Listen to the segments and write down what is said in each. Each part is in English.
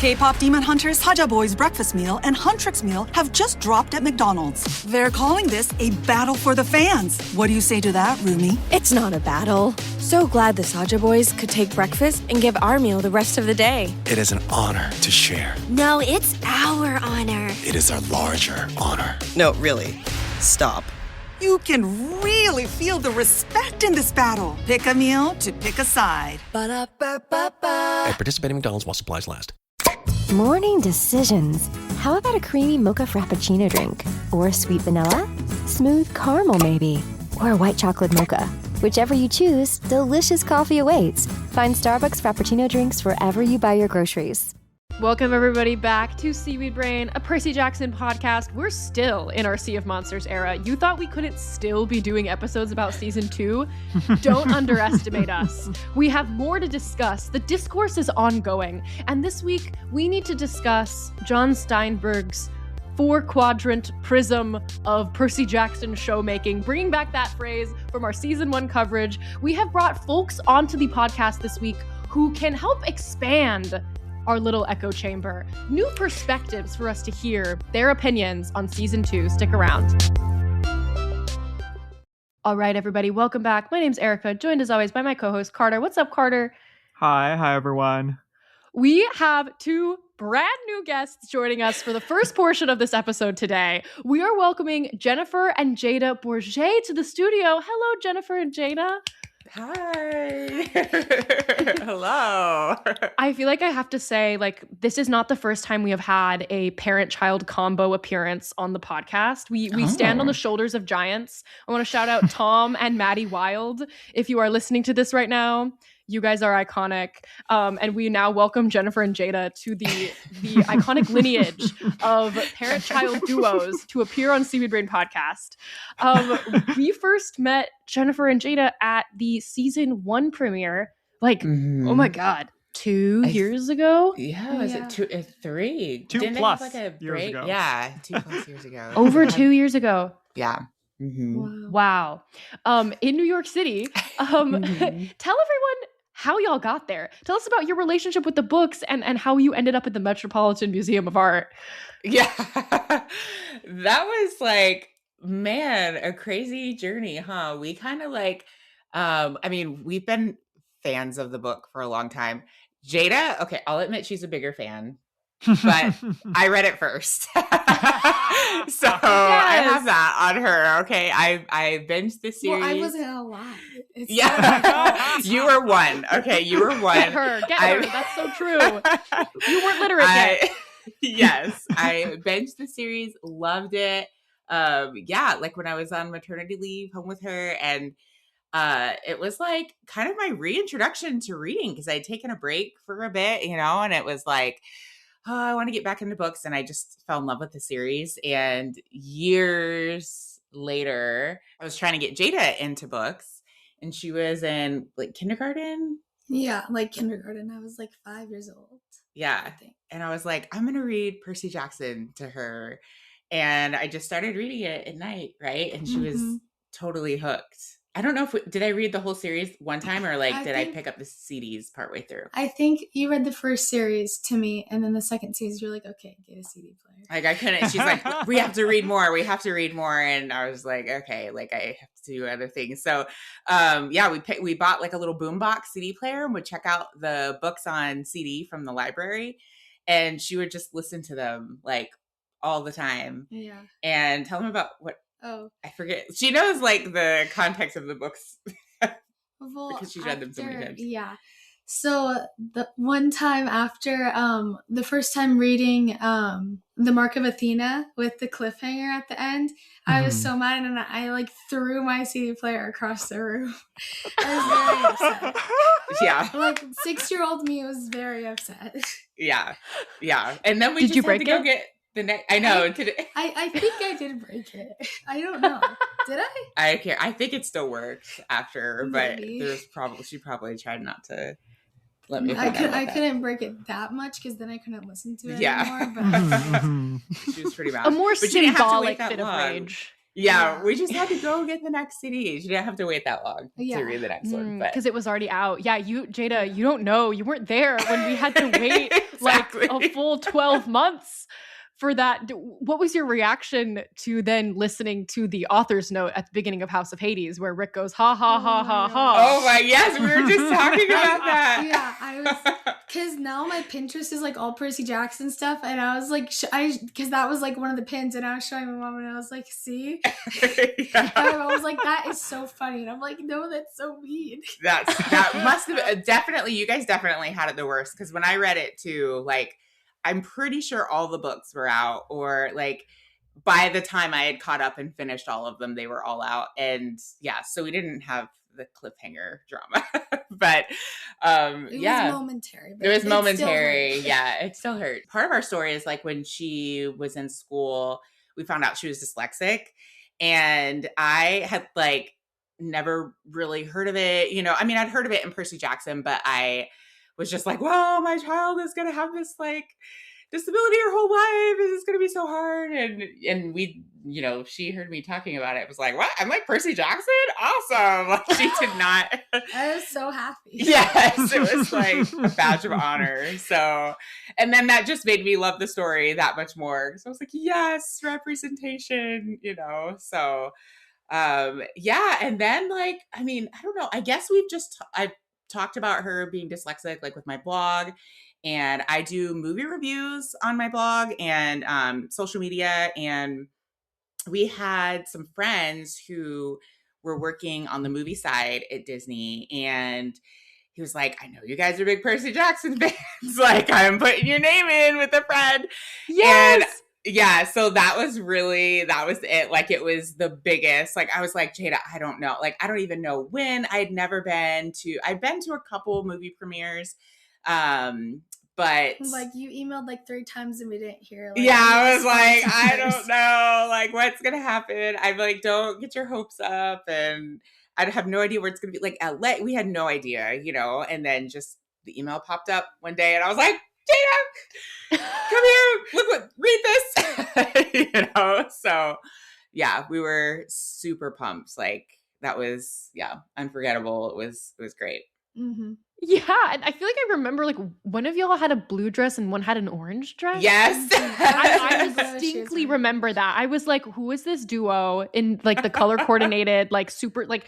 K-pop demon hunters Haja Boy's breakfast meal and Huntrix meal have just dropped at McDonald's. They're calling this a battle for the fans. What do you say to that, Rumi? It's not a battle. So glad the Saja boys could take breakfast and give our meal the rest of the day. It is an honor to share. No, it's our honor. It is our larger honor. No, really. Stop. You can really feel the respect in this battle. Pick a meal to pick a side. Ba-da-ba-ba-ba. At participating McDonald's while supplies last. Morning decisions. How about a creamy mocha frappuccino drink? Or sweet vanilla? Smooth caramel, maybe? Or a white chocolate mocha? Whichever you choose, delicious coffee awaits. Find Starbucks Frappuccino drinks wherever you buy your groceries. Welcome everybody back to Seaweed Brain, a Percy Jackson podcast. We're still in our Sea of Monsters era. You thought we couldn't still be doing episodes about season 2? Don't underestimate us. We have more to discuss. The discourse is ongoing. And this week, we need to discuss John Steinberg's 4-quadrant prism of Percy Jackson showmaking, bringing back that phrase from our season 1 coverage. We have brought folks onto the podcast this week who can help expand our little echo chamber. New perspectives for us to hear their opinions on season 2. Stick around. All right, everybody, welcome back. My name's Erica, joined as always by my co-host Carter. What's up, Carter? Hi everyone. We have 2 brand new guests joining us for the first portion of this episode today. We are welcoming Jennifer and Jayda Borget to the studio. Hello, Jennifer and Jayda. Hi. Hello. I feel like I have to say, like, this is not the first time we have had a parent-child combo appearance on the podcast. We stand on the shoulders of giants. I want to shout out Tom and Maddie Wild. If you are listening to this right now, you guys are iconic. And we now welcome Jennifer and Jayda to the iconic lineage of parent-child duos to appear on Seaweed Brain podcast. We first met Jennifer and Jayda at the season 1 premiere, like, oh my God, 2 years ago? Yeah, was it 2 3? 2 Didn't plus they have, like, a years break? ago. Yeah, 2+ years ago. Over 2 years ago. Yeah. Mm-hmm. Wow. In New York City. Tell everyone how y'all got there. Tell us about your relationship with the books and how you ended up at the Metropolitan Museum of Art. Yeah. That was like, man, a crazy journey, huh? We kind of like, I mean, we've been fans of the book for a long time. Jada, okay, I'll admit she's a bigger fan, but I read it first. So I have that on her. Okay. I binged the series. Well, I wasn't alive. Yeah. You were one. Okay. You were one. Get her. That's so true. You weren't literate yet. Yes. I binged the series, loved it. Yeah, like when I was on maternity leave home with her, and it was like kind of my reintroduction to reading because I'd taken a break for a bit, and it was like, oh, I want to get back into books. And I just fell in love with the series. And years later, I was trying to get Jada into books, and she was in like kindergarten. Yeah, like kindergarten. I was like 5 years old. Yeah. And I was like, I'm going to read Percy Jackson to her. And I just started reading it at night, right? And she was totally hooked. I don't know did I read the whole series one time, or like I pick up the CDs partway through? I think you read the first series to me, and then the second series you're like, okay, get a CD player. Like I couldn't. She's like, we have to read more. We have to read more. And I was like, okay, like I have to do other things. So yeah, we bought like a little boombox CD player and would check out the books on CD from the library, and she would just listen to them like all the time. Yeah. And tell them about what. Oh, I forget. She knows like the context of the books well, because she's read them so many times. Yeah. So the one time after the first time reading The Mark of Athena with the cliffhanger at the end, I was so mad, and I like threw my CD player across the room. I was very upset. Yeah. Like 6-year-old me was very upset. Yeah. Yeah. And then we Did just you had break to go it? get the next. I know. I think I did break it. I don't know. Did I? I can't. I think it still works after, but Maybe. she probably tried not to let me. I couldn't break it that much because then I couldn't listen to it Yeah. anymore. But she was pretty mad. A more But you didn't have to wait symbolic that bit of long. rage. Yeah, we just had to go get the next CD. You didn't have to wait that long Yeah. to read the next one. But Because it was already out. Yeah, Jada, you don't know. You weren't there when we had to wait Exactly. like a full 12 months for that. What was your reaction to then listening to the author's note at the beginning of House of Hades where Rick goes, ha, ha, ha, ha, ha. Oh my, yes, we were just talking about that. Yeah, I was, because now my Pinterest is like all Percy Jackson stuff, and I was like, because that was like one of the pins, and I was showing my mom, and I was like, see? Yeah. And I was like, that is so funny, and I'm like, no, that's so mean. That must have definitely, you guys definitely had it the worst, because when I read it too, like, I'm pretty sure all the books were out, or like by the time I had caught up and finished all of them, they were all out. And yeah, so we didn't have the cliffhanger drama, but It was momentary. But it was momentary. Still hurt. Yeah, it still hurt. Part of our story is like when she was in school, we found out she was dyslexic, and I had like never really heard of it. You know, I mean, I'd heard of it in Percy Jackson, but I was just like, well, my child is going to have this like disability her whole life. This is going to be so hard. And we, you know, she heard me talking about it. Was like, what? I'm like Percy Jackson? Awesome. Like, she did not. I was so happy. Yes, it was like a badge of honor. So, and then that just made me love the story that much more. So I was like, yes, representation, you know, so yeah. And then like, I mean, I don't know, I guess I've talked about her being dyslexic, like with my blog, and I do movie reviews on my blog and social media. And we had some friends who were working on the movie side at Disney, and he was like, I know you guys are big Percy Jackson fans. Like, I'm putting your name in with a friend. Yes. And yeah, so that was it. Like, it was the biggest. Like, I was like, Jada, I don't know. Like, I don't even know when. I'd been to a couple movie premieres. But like, you emailed like 3 times and we didn't hear. Like, yeah, I was like, I don't know, like, what's gonna happen. I'm like, don't get your hopes up, and I have no idea where it's gonna be. Like, LA, we had no idea, you know. And then just the email popped up one day, and I was like, Jada, come here, read this. You know. So yeah, we were super pumped. Like, that was unforgettable. It was great. Mm-hmm. Yeah, and I feel like I remember, like, one of y'all had a blue dress and one had an orange dress. Yes. I distinctly remember that. I was like, who is this duo in, like, the color coordinated, like, super, like,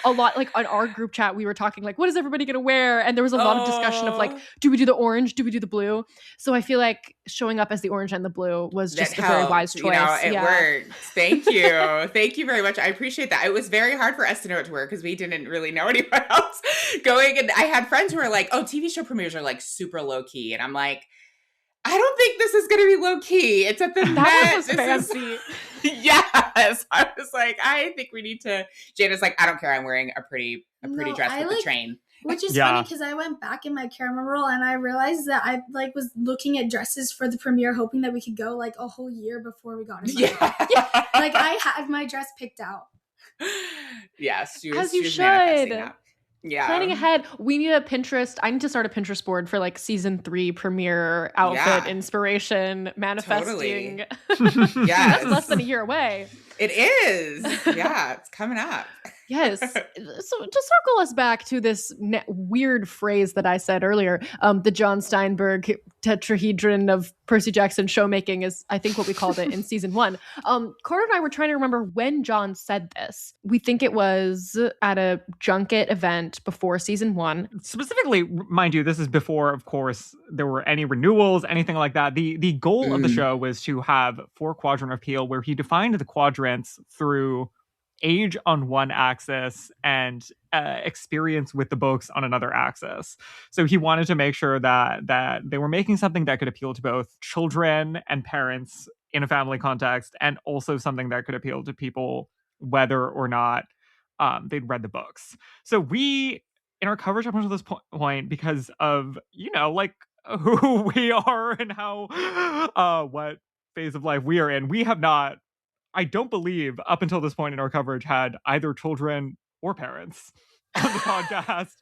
a lot, like, on our group chat, we were talking, like, what is everybody going to wear? And there was a lot of discussion of, like, do we do the orange? Do we do the blue? So I feel like showing up as the orange and the blue was just a very wise choice. You know, it worked. Thank you. Thank you very much. I appreciate that. It was very hard for us to know what to wear because we didn't really know anyone else going. And I had friends who were like, oh, TV show premieres are like super low key. And I'm like, I don't think this is going to be low key. It's at the Met. That was fancy. Yes. I was like, I think we need to. Jada's like, I don't care. I'm wearing a pretty dress with the train. Which is funny because I went back in my camera roll and I realized that I like was looking at dresses for the premiere, hoping that we could go like a whole year before we got it. Yeah. Like, I had my dress picked out. Yes, she as was you manifesting should. that. Yeah. Planning ahead. We need a Pinterest. I need to start a Pinterest board for like season 3 premiere outfit inspiration manifesting. Totally. Yes. That's less than a year away. It is. Yeah, it's coming up. Yes. So to circle us back to this weird phrase that I said earlier, the John Steinberg Tetrahedron of Percy Jackson Showmaking is, I think, what we called it in season 1. Carter and I were trying to remember when John said this. We think it was at a junket event before season 1. Specifically, mind you, this is before, of course, there were any renewals, anything like that. The goal of the show was to have 4 quadrant appeal, where he defined the quadrants through age on one axis and experience with the books on another axis. So he wanted to make sure that they were making something that could appeal to both children and parents in a family context, and also something that could appeal to people whether or not they'd read the books. So we, in our coverage up until this point, because of, you know, like who we are and how what phase of life we are in, we have not, I don't believe, up until this point in our coverage, had either children or parents on the podcast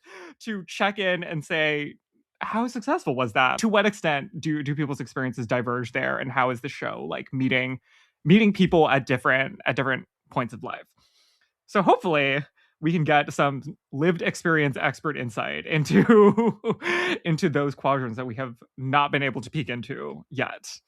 to check in and say, how successful was that? To what extent do people's experiences diverge there? And how is the show like meeting meeting people at different points of life. So hopefully we can get some lived experience expert insight into into those quadrants that we have not been able to peek into yet.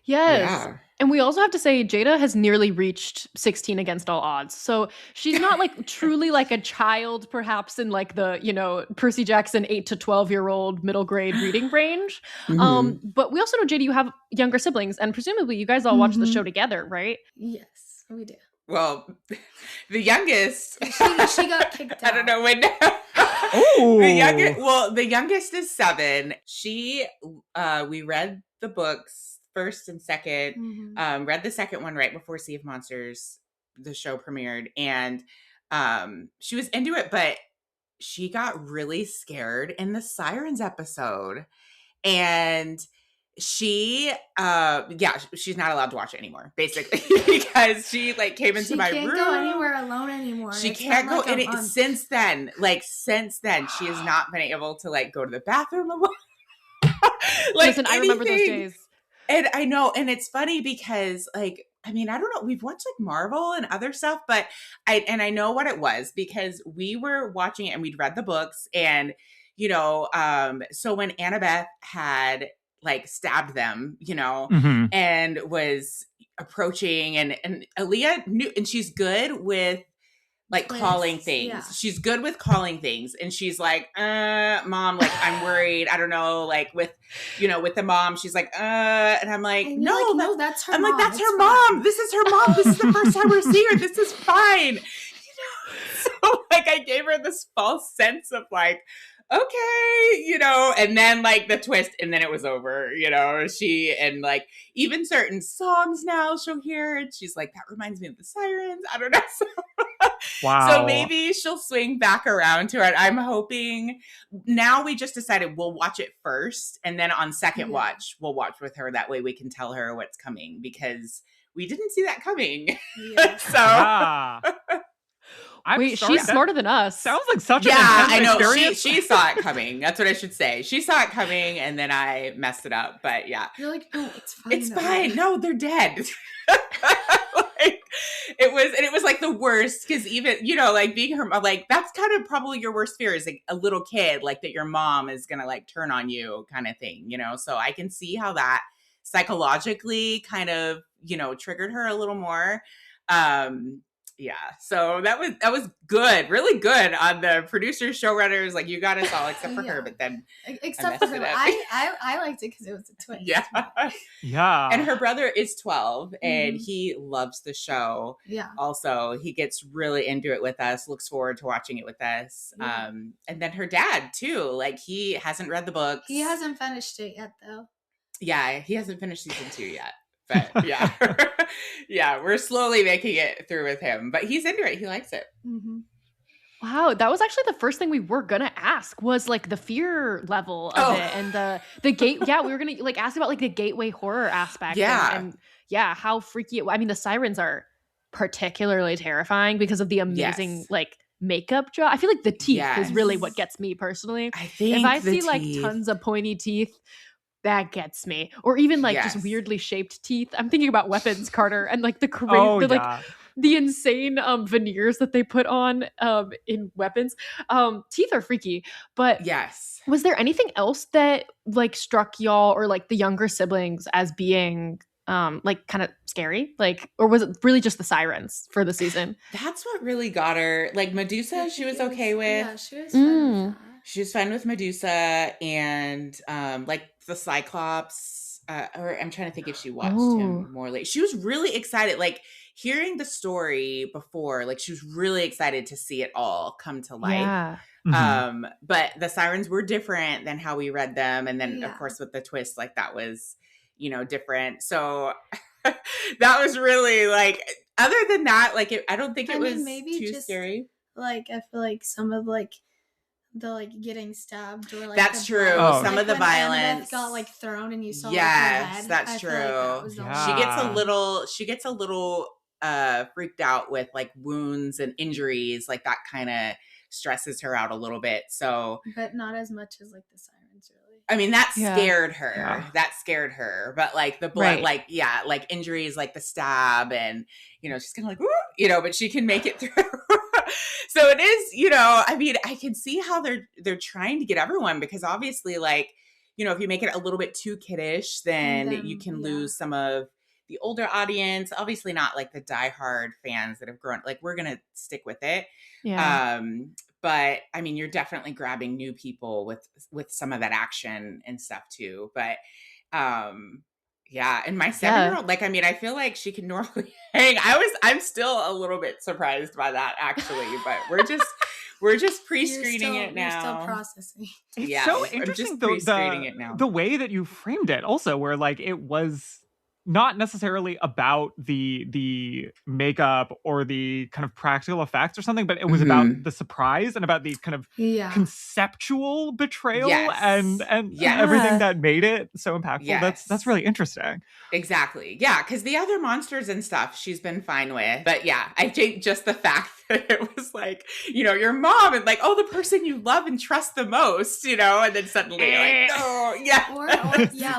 Yes. Yeah. And we also have to say Jada has nearly reached 16 against all odds. So she's not like truly like a child, perhaps in like the, you know, Percy Jackson 8 to 12-year-old middle grade reading range. But we also know, Jada, you have younger siblings, and presumably you guys all watch the show together, right? Yes, we do. Well, the youngest. She got kicked out. I don't know when. Oh. The youngest is 7. We read the books first and second. Read the second one right before Sea of Monsters, the show premiered, and she was into it, but she got really scared in the Sirens episode, and she's not allowed to watch it anymore, basically, because she like came into my room. She can't go anywhere alone anymore. She can't go in it since then. She has not been able to like go to the bathroom alone. Listen, I remember those days. And I know, and it's funny because like, I mean, I don't know, we've watched like Marvel and other stuff, but I know what it was because we were watching it and we'd read the books, and you know, so when Annabeth had like stabbed them, you know, and was approaching, and Aaliyah knew, and she's good with like calling things. Yeah. She's good with calling things. And she's like, mom, like, I'm worried. I don't know. Like with the mom, she's like, and I'm like, no, that's her mom. I'm like, that's her mom. This is her mom. This is the first time we're seeing her. This is fine. You know? So like, I gave her this false sense of like, okay, you know, and then like the twist, and then it was over, you know, and like even certain songs now she'll hear, and she's like, that reminds me of the Sirens. I don't know. Wow. So maybe she'll swing back around to it. I'm hoping. Now we just decided we'll watch it first, and then on second watch, we'll watch with her. That way we can tell her what's coming, because we didn't see that coming. Yeah. So. Wait, she's smarter than us. Sounds like such an I know. experience. She saw it coming. That's what I should say. She saw it coming, and then I messed it up. But yeah, you're like, no, it's fine. It's fine. No, they're dead. Like it was like the worst, because even, you know, like being her, like that's kind of probably your worst fear, is like a little kid, like that your mom is gonna like turn on you, kind of thing, you know. So I can see how that psychologically kind of, you know, triggered her a little more. Yeah, so that was good, really good on the producers, showrunners. Like, you got us all except for her, but then except for her, I liked it because it was a twist. Yeah. And her brother is 12, and he loves the show. Yeah. Also, he gets really into it with us. Looks forward to watching it with us. Yeah. And then her dad too. Like, he hasn't read the books. He hasn't finished it yet, though. Yeah, he hasn't finished season 2 yet. But yeah, yeah, we're slowly making it through with him, but he's into it. He likes it. Wow, that was actually the first thing we were gonna ask, was like the fear level of it, and the gate. Yeah, we were gonna like ask about like the gateway horror aspect. Yeah, and yeah, how freaky. I mean, the Sirens are particularly terrifying because of the amazing like makeup job. I feel like the teeth is really what gets me personally. I think if I see like tons of pointy teeth, that gets me. Or even like just weirdly shaped teeth. I'm thinking about Weapons, Carter, and like the crazy, like the insane veneers that they put on in Weapons. Teeth are freaky. But was there anything else that like struck y'all or like the younger siblings as being like kind of scary? Like, or was it really just the Sirens for the season? That's what really got her. Like Medusa, she was okay with. Yeah, she was fine with that. She was fine with Medusa, and like the Cyclops, or I'm trying to think if she watched him more late. She was really excited, like hearing the story before, like she was really excited to see it all come to life. Yeah. But the Sirens were different than how we read them. And then of course with the twist, like that was, you know, different. So that was really like, other than that, like I don't think it was maybe too scary. Like, I feel like some of like, the like getting stabbed or like that's true. Like, some of the violence got like thrown and you saw that's true. Like that she gets a little freaked out with like wounds and injuries, like that kind of stresses her out a little bit. So but not as much as like the Sirens, really. I mean, that scared her. Yeah. That scared her. But like the blood, like injuries, like the stab, and she's kind of like, "Woo," but she can make it through. So it is, I mean, I can see how they're trying to get everyone, because obviously, like, if you make it a little bit too kiddish, then you can lose some of the older audience. Obviously not like the diehard fans that have grown, like, we're going to stick with it. Yeah. But I mean, you're definitely grabbing new people with some of that action and stuff too. But yeah, and my 7-year-old, like, I mean, I feel like she can normally hang. I'm still a little bit surprised by that, actually, but we're just pre-screening it now. You're still processing. It's so interesting, though, the way that you framed it also, where like it was not necessarily about the makeup or the kind of practical effects or something, but it was about the surprise and about the kind of conceptual betrayal and everything that made it so impactful. Yes. That's really interesting. Exactly. Yeah, because the other monsters and stuff she's been fine with. But yeah, I think just the fact that it was like, your mom and like, the person you love and trust the most, and then suddenly you're like, no, or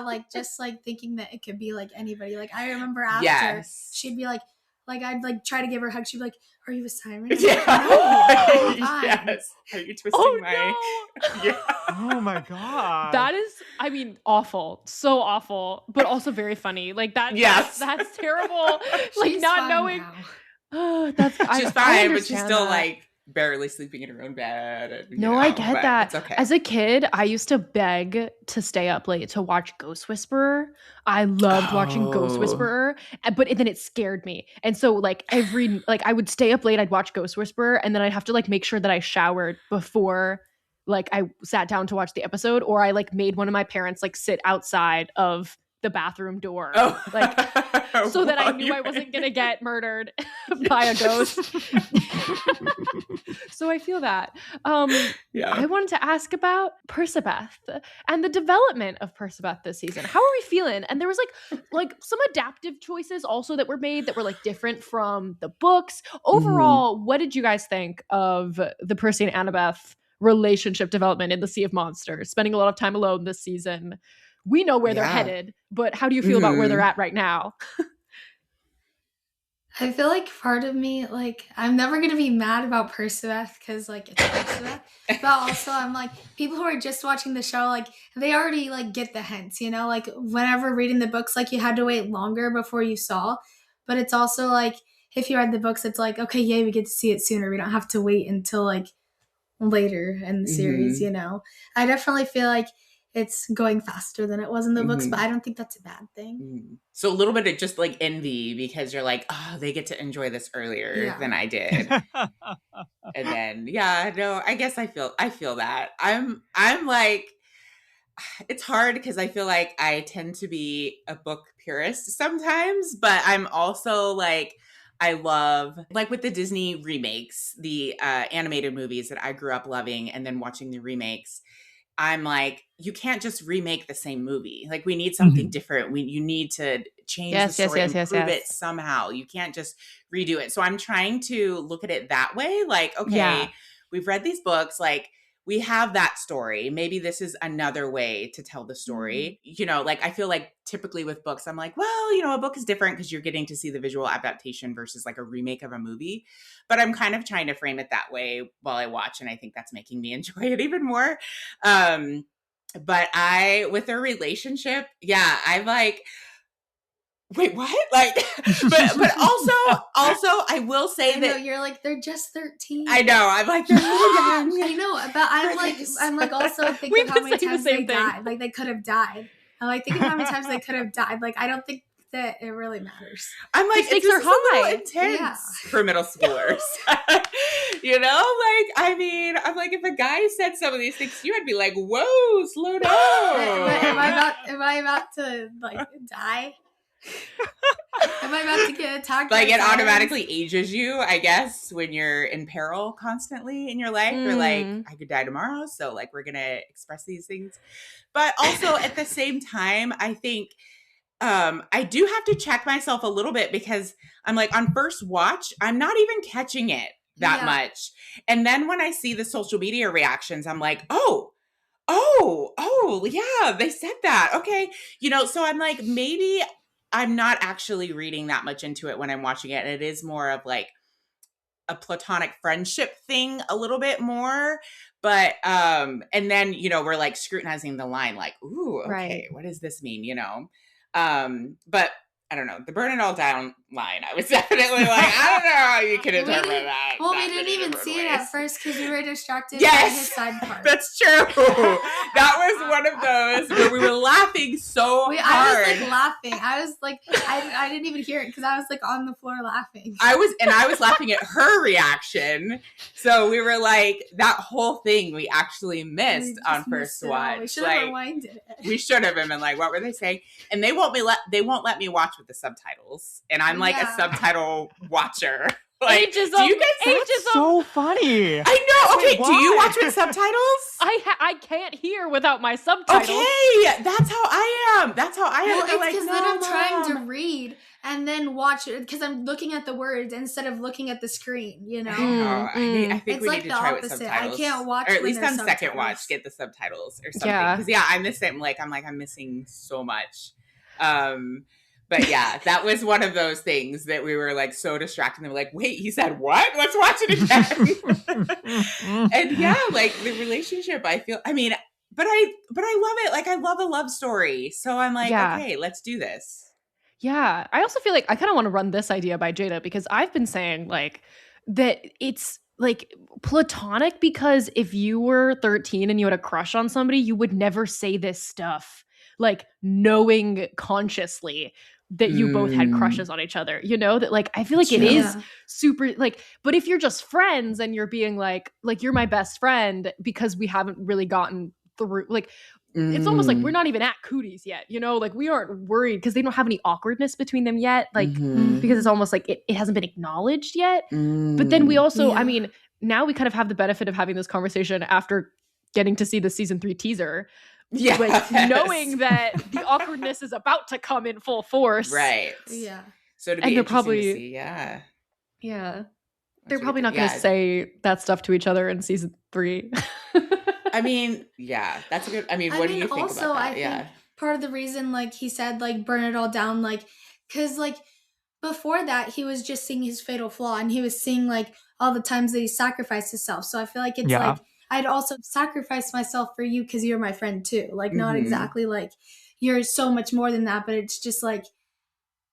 like just like thinking that it could be like anybody. Like I remember after she'd be like I'd like try to give her a hug. She'd be like, "Are you a siren?" Yeah. Like, no, yes. Are you twisting my? No. Yeah. Oh my god. That is, I mean, awful. So awful, but also very funny. Like that. Yes. That's terrible. Like she's not fine knowing. now. She's fine, but she's still like barely sleeping in her own bed. And, I get that. It's okay. As a kid, I used to beg to stay up late to watch Ghost Whisperer. I loved watching Ghost Whisperer, but then it scared me. And so like I would stay up late, I'd watch Ghost Whisperer, and then I'd have to like make sure that I showered before like I sat down to watch the episode, or I like made one of my parents like sit outside of the bathroom door, like so that I knew I wasn't gonna get murdered by a ghost. So I feel that. I wanted to ask about Percabeth and the development of Percabeth this season. How are we feeling? And there was like some adaptive choices also that were made that were like different from the books. Overall, what did you guys think of the Percy and Annabeth relationship development in the Sea of Monsters? Spending a lot of time alone this season. We know where they're headed, but how do you feel about where they're at right now? I feel like part of me, like, I'm never going to be mad about Percabeth because, like, it's Percabeth. But also, I'm like, people who are just watching the show, like, they already, like, get the hints, Like, whenever reading the books, like, you had to wait longer before you saw. But it's also, like, if you read the books, it's like, okay, yay, we get to see it sooner. We don't have to wait until, like, later in the series, I definitely feel like it's going faster than it was in the books, but I don't think that's a bad thing. So a little bit of just like envy because you're like, they get to enjoy this earlier than I did. And then, I guess I feel that. I'm like, it's hard because I feel like I tend to be a book purist sometimes, but I'm also like, I love, like with the Disney remakes, the animated movies that I grew up loving and then watching the remakes, I'm like, you can't just remake the same movie. Like we need something different. You need to change the story, improve it somehow. You can't just redo it. So I'm trying to look at it that way. Like, okay, we've read these books. Like we have that story. Maybe this is another way to tell the story. Like I feel like typically with books, I'm like, well, a book is different because you're getting to see the visual adaptation versus like a remake of a movie. But I'm kind of trying to frame it that way while I watch. And I think that's making me enjoy it even more. But with their relationship, I'm like, wait, what? Like, but also, I will say that you're like they're just 13. I know. I'm like they're young. I know, but I'm like also thinking how many times they died. Like they could have died. I'm like thinking how many times they could have died. Like I don't think that it really matters. I'm like, it's just a little intense for middle schoolers. Like, I mean, I'm like, if a guy said some of these things to you, I'd be like, whoa, slow down. Am I about to like die? Am I about to get attacked? Like it automatically ages you, I guess, when you're in peril constantly in your life. Or like, I could die tomorrow, so like we're gonna express these things. But also at the same time, I think I do have to check myself a little bit because I'm like on first watch, I'm not even catching it that much. And then when I see the social media reactions, I'm like, oh, Oh, yeah, they said that. Okay. So I'm like, maybe I'm not actually reading that much into it when I'm watching it. And it is more of like a platonic friendship thing a little bit more. But, and then, we're like scrutinizing the line like, ooh, okay, Right. what does this mean? But I don't know. The burn it all down line. I was definitely like, I don't know how you can interpret that. Well, we that didn't many even different see it ways. at first because we were distracted by Yes, his side part. that's true. That was one of those where we were laughing so hard. I was like laughing. I was like, I didn't even hear it because I was like on the floor laughing. I was laughing at her reaction. So we were like, that whole thing we actually missed on first watch. We should have rewinded it. We should have been like, what were they saying? And they won't let me watch with the subtitles. And I'm like a subtitle watcher. Like, do you guys so funny? I know. Okay, Wait, do you why? watch with subtitles? I can't hear without my subtitles. Okay, that's how I am. Well, it's like, because no, then I'm trying to Mom. read and then watch it because I'm looking at the words instead of looking at the screen. I think It's we like need the to try opposite. with subtitles. I can't watch or at when least there's on second subtitles. watch, get the subtitles or something. Yeah. Because I'm the same. Like I'm missing so much. But yeah, that was one of those things that we were like so distracted. They were like, wait, he said what? Let's watch it again. And yeah, like the relationship, but I love it. Like I love a love story. So I'm like, okay, let's do this. Yeah. I also feel like I kind of want to run this idea by Jada because I've been saying like that it's like platonic because if you were 13 and you had a crush on somebody, you would never say this stuff. Like knowing consciously that you both had crushes on each other, that like, I feel like it is super like, but if you're just friends and you're being like you're my best friend because we haven't really gotten through, like, it's almost like we're not even at cooties yet, like we aren't worried because they don't have any awkwardness between them yet. Like, because it's almost like it hasn't been acknowledged yet. But then we also, I mean, now we kind of have the benefit of having this conversation after getting to see the season 3 teaser. Yeah, like knowing that the awkwardness is about to come in full force, right? Yeah. So to be and they're interesting probably to see, they're probably not going to say that stuff to each other in season 3. I mean, yeah, that's a good. I mean, what do you think also, about that? I think part of the reason, like he said, like burn it all down, like because like before that he was just seeing his fatal flaw, and he was seeing like all the times that he sacrificed himself. So I feel like it's like. I'd also sacrifice myself for you because you're my friend too. Like, not exactly like you're so much more than that, but it's just like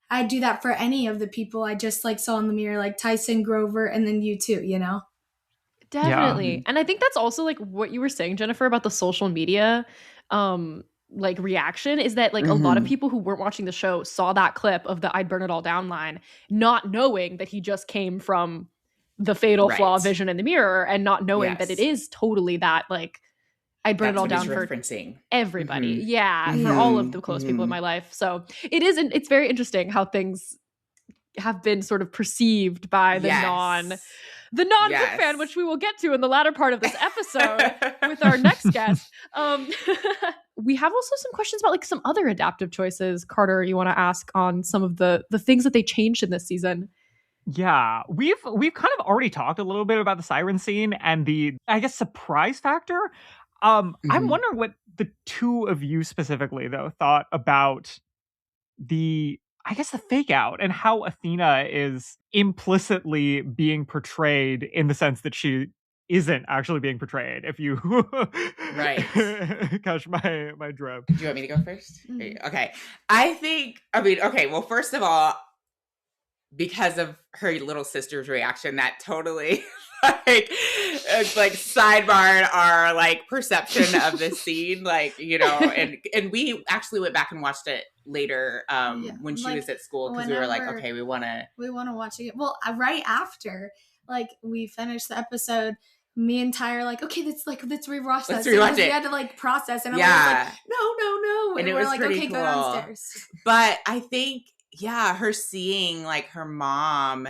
I'd do that for any of the people I just like saw in the mirror, like Tyson, Grover, and then you too, Definitely. And I think that's also like what you were saying, Jennifer, about the social media like reaction is that like a lot of people who weren't watching the show saw that clip of the I'd burn it all down line, not knowing that he just came from the fatal flaw vision in the mirror and not knowing that it is totally that like I'd burn it all down for everybody. For all of the close people in my life. So it's very interesting how things have been sort of perceived by the non-book fan, which we will get to in the latter part of this episode with our next guest. We have also some questions about like some other adaptive choices. Carter, you want to ask on some of the things that they changed in this season? Yeah, we've kind of already talked a little bit about the siren scene and the, I guess, surprise factor. I'm wondering what the two of you specifically, though, thought about the fake out and how Athena is implicitly being portrayed in the sense that she isn't actually being portrayed. If you catch my drift. Do you want me to go first? Okay. Well, first of all, because of her little sister's reaction, that totally it's like sidebarred our like perception of this scene, like and we actually went back and watched it later when she was at school because we were like, okay, we want to watch it. Well, right after like we finished the episode, me and Ty are like, okay, let's rewatch that. Rewatch it. We had to like process, and I was like, no, and it we're was like, pretty okay, cool. go downstairs. But I think. Yeah, her seeing like her mom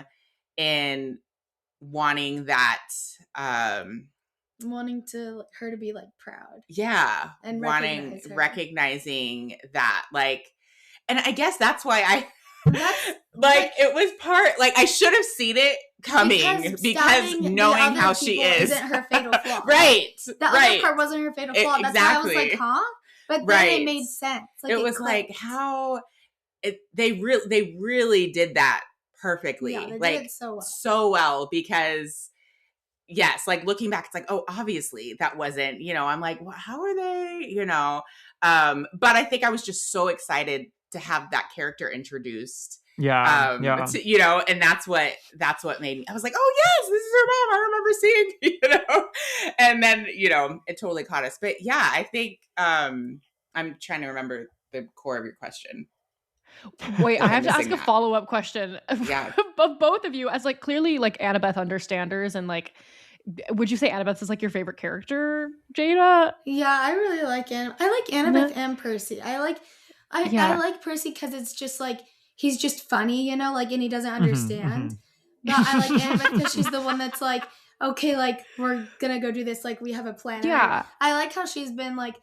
and wanting that wanting her to be like proud. Yeah. And recognizing that like, and I guess that's why it was part like I should have seen it coming because knowing how she is isn't her fatal flaw. Right. The other part wasn't her fatal flaw. That's why I was like, huh? But then it made sense. Like, it was clicked. like how they really did that perfectly. Yeah, they like did it so well. So well because yes, like looking back, it's like, oh, obviously that wasn't, I'm like, well, how are they, but I think I was just so excited to have that character introduced. Yeah. And that's what made me, I was like, oh yes, this is her mom. I remember seeing, and then, it totally caught us. But yeah, I think, I'm trying to remember the core of your question. Wait, I have to ask a follow-up question Yeah. of both of you as like clearly like Annabeth understanders, and like, would you say Annabeth is like your favorite character, Jada? Yeah, I really like Annabeth. I like Annabeth and Percy. I like Percy because it's just like, he's just funny, like, and he doesn't understand. But I like Annabeth because she's the one that's like, okay, like, we're gonna go do this, like, we have a plan. Yeah. I like how she's been like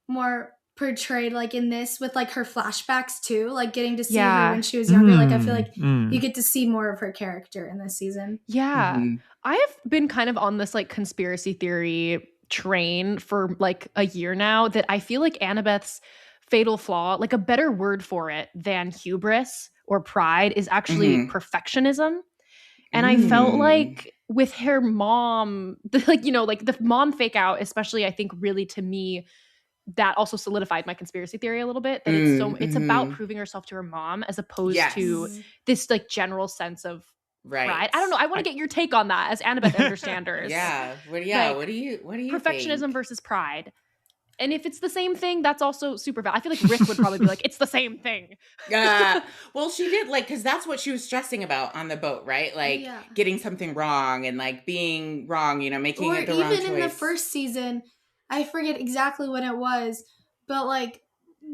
more portrayed like in this with like her flashbacks too, like getting to see her when she was younger. Like, I feel like you get to see more of her character in this season. Yeah. I have been kind of on this like conspiracy theory train for like a year now that I feel like Annabeth's fatal flaw, like a better word for it than hubris or pride, is actually perfectionism. And I felt like with her mom, like, like the mom fake out, especially, I think really to me, that also solidified my conspiracy theory a little bit, that it's about proving herself to her mom as opposed to this like general sense of pride. I don't know. I want to get your take on that as Annabeth understanders. What do you perfectionism think? versus pride. And if it's the same thing, that's also super valid. I feel like Rick would probably be like, it's the same thing. Well, she did, like, because that's what she was stressing about on the boat, right? Like, getting something wrong and, like, being wrong, making it the wrong choice. Or even in the first season, I forget exactly what it was, but, like,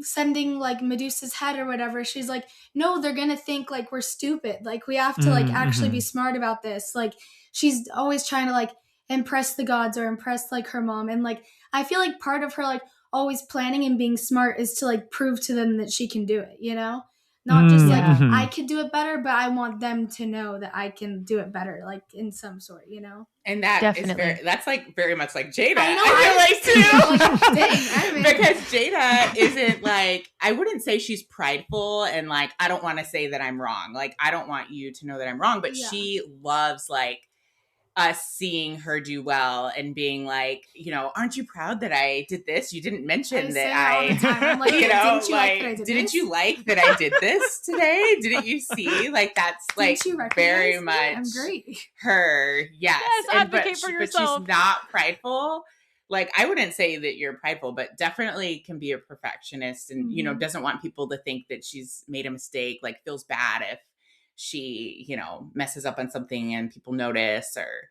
sending, like, Medusa's head or whatever, she's like, no, they're going to think, like, we're stupid. Like, we have to, like, actually be smart about this. Like, she's always trying to, like, impress the gods or impress, like, her mom. And, like, I feel like part of her, like, always planning and being smart is to, like, prove to them that she can do it, Not just, like, I could do it better, but I want them to know that I can do it better, like, in some sort, And that Definitely. that's, like, very much like Jada. I feel like, too. Dang, because Jada isn't, like, I wouldn't say she's prideful and, like, I don't want to say that I'm wrong. Like, I don't want you to know that I'm wrong, but she loves, like, us seeing her do well and being like, aren't you proud that I did this? You didn't mention that I, I'm like, didn't you like that I did this today? Didn't you see? Like, that's like very much I'm great. her. Yes. Advocate for yourself. But she's not prideful. Like, I wouldn't say that you're prideful, but definitely can be a perfectionist and, doesn't want people to think that she's made a mistake, like feels bad if she, messes up on something and people notice or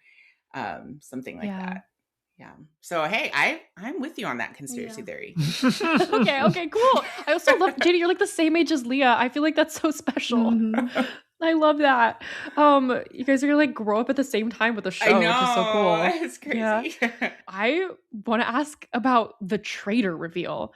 something like that. Yeah. So, hey, I'm with you on that conspiracy theory. Okay, cool. I also love, Jada, you're like the same age as Leah. I feel like that's so special. I love that. You guys are gonna like grow up at the same time with the show, which is so cool. It's crazy. Yeah. I want to ask about the Traitor reveal.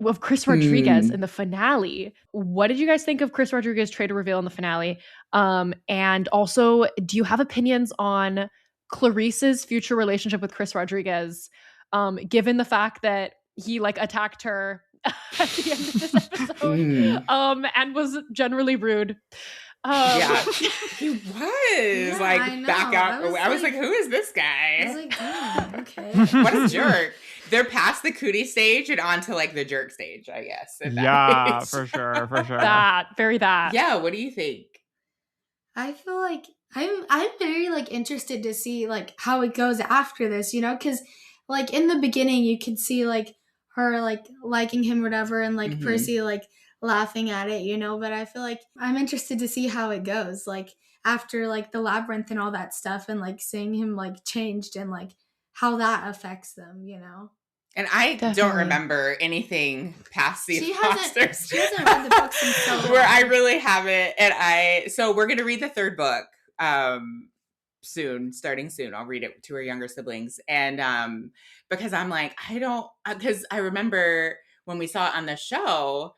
Of Chris Rodriguez in the finale. What did you guys think of Chris Rodriguez Traitor reveal in the finale? And also, do you have opinions on Clarisse's future relationship with Chris Rodriguez, given the fact that he like attacked her at the end of this episode and was generally rude? He was back out. I was like, who is this guy? I was like, damn, okay. What a jerk. They're past the cootie stage and onto like the jerk stage, I guess. For sure. That. Yeah, what do you think? I feel like I'm very like interested to see like how it goes after this, because like in the beginning you could see like her like liking him or whatever and like Percy like laughing at it, but I feel like I'm interested to see how it goes like after like the labyrinth and all that stuff and like seeing him like changed and like how that affects them, And I don't remember anything past the imposters. She hasn't read the books in so long. Where I really haven't. And so we're going to read the third book starting soon. I'll read it to her younger siblings. And because I'm like, because I remember when we saw it on the show,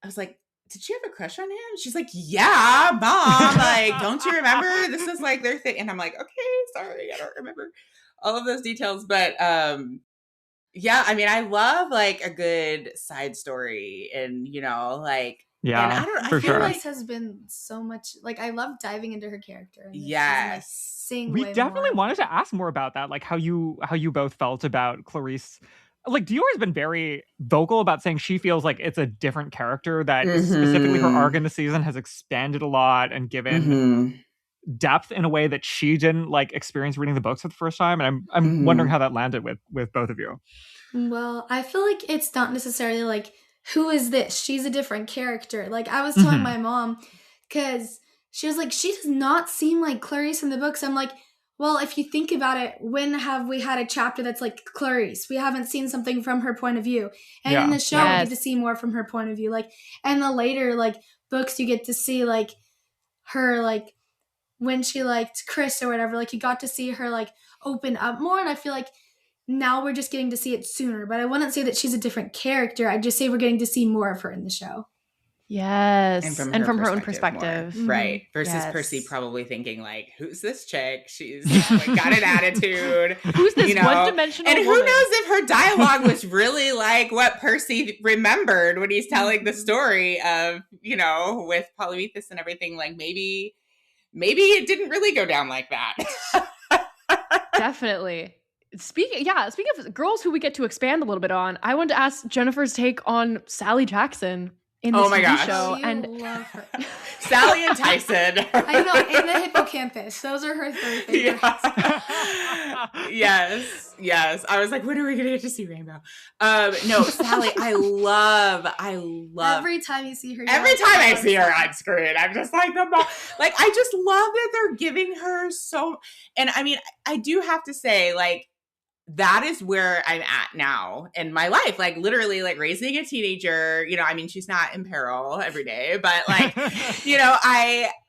I was like, did she have a crush on him? She's like, yeah, mom. Like, don't you remember? This is like their thing. And I'm like, okay, sorry, I don't remember all of those details. But yeah, I mean, I love like a good side story, and like, Yeah, and I for feel sure. like This has been so much. Like, I love diving into her character. And yes. seeing We way definitely more. wanted to ask more about that, like how you both felt about Clarisse. Like Dior's been very vocal about saying she feels like it's a different character, that specifically her arc in the season has expanded a lot and given depth in a way that she didn't like experience reading the books for the first time. And I'm wondering how that landed with both of you. Well, I feel like it's not necessarily like, who is this? She's a different character. Like, I was telling my mom, because she was like, she does not seem like Clarisse in the books. I'm like, well, if you think about it, when have we had a chapter that's like Clarisse? We haven't seen something from her point of view. And in the show, we get to see more from her point of view. Like, and the later, like, books, you get to see, like, her, like, when she liked Chris or whatever, like, you got to see her, like, open up more. And I feel like now we're just getting to see it sooner. But I wouldn't say that she's a different character. I'd just say we're getting to see more of her in the show. Yes. And from her own perspective. more. Right. Versus Yes. Percy probably thinking like, who's this chick? She's like, got an attitude. Who's this one-dimensional And who woman? knows if her dialogue was really like what Percy remembered when he's telling the story of, with Polyphemus and everything. Like maybe it didn't really go down like that. Definitely. Speaking of girls who we get to expand a little bit on, I wanted to ask Jennifer's take on Sally Jackson in this TV show. And love her. Sally and Tyson. I know, and the hippocampus. Those are her three favorites. Yes. I was like, when are we gonna get to see Rainbow? No, Sally, I love. Every time you see her. Every time I see her on screen, I'm just like, I just love that they're giving her so. And I mean, I do have to say, like, that is where I'm at now in my life. Like literally like raising a teenager, I mean, she's not in peril every day, but like,